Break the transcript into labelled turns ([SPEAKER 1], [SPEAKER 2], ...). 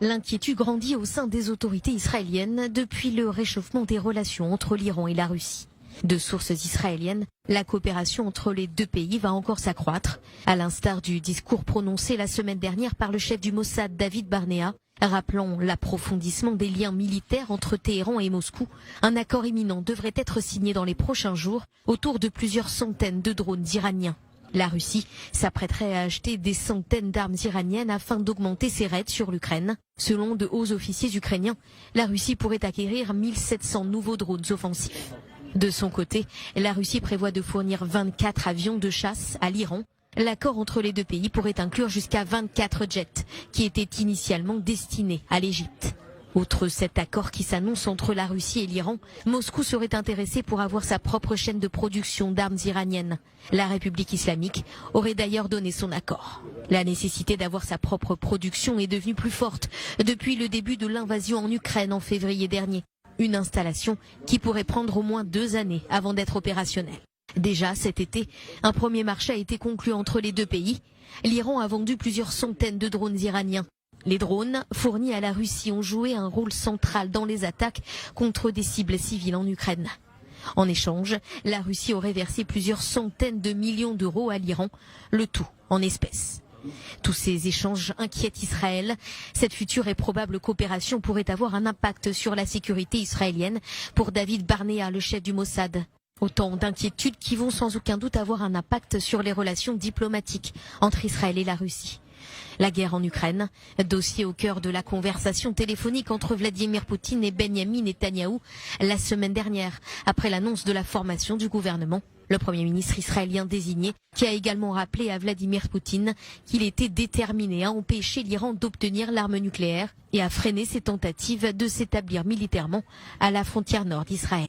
[SPEAKER 1] L'inquiétude grandit au sein des autorités israéliennes depuis le réchauffement des relations entre l'Iran et la Russie. De sources israéliennes, la coopération entre les deux pays va encore s'accroître, à l'instar du discours prononcé la semaine dernière par le chef du Mossad David Barnea, rappelant l'approfondissement des liens militaires entre Téhéran et Moscou. Un accord imminent devrait être signé dans les prochains jours autour de plusieurs centaines de drones iraniens. La Russie s'apprêterait à acheter des centaines d'armes iraniennes afin d'augmenter ses raids sur l'Ukraine. Selon de hauts officiers ukrainiens, la Russie pourrait acquérir 1700 nouveaux drones offensifs. De son côté, la Russie prévoit de fournir 24 avions de chasse à l'Iran. L'accord entre les deux pays pourrait inclure jusqu'à 24 jets qui étaient initialement destinés à l'Égypte. Outre cet accord qui s'annonce entre la Russie et l'Iran, Moscou serait intéressé pour avoir sa propre chaîne de production d'armes iraniennes. La République islamique aurait d'ailleurs donné son accord. La nécessité d'avoir sa propre production est devenue plus forte depuis le début de l'invasion en Ukraine en février dernier. Une installation qui pourrait prendre au moins 2 années avant d'être opérationnelle. Déjà cet été, un premier marché a été conclu entre les deux pays. L'Iran a vendu plusieurs centaines de drones iraniens. Les drones fournis à la Russie ont joué un rôle central dans les attaques contre des cibles civiles en Ukraine. En échange, la Russie aurait versé plusieurs centaines de millions d'euros à l'Iran, le tout en espèces. Tous ces échanges inquiètent Israël. Cette future et probable coopération pourrait avoir un impact sur la sécurité israélienne pour David Barnea, le chef du Mossad. Autant d'inquiétudes qui vont sans aucun doute avoir un impact sur les relations diplomatiques entre Israël et la Russie. La guerre en Ukraine, dossier au cœur de la conversation téléphonique entre Vladimir Poutine et Benyamin Netanyahou la semaine dernière, après l'annonce de la formation du gouvernement. Le Premier ministre israélien désigné, qui a également rappelé à Vladimir Poutine qu'il était déterminé à empêcher l'Iran d'obtenir l'arme nucléaire et à freiner ses tentatives de s'établir militairement à la frontière nord d'Israël.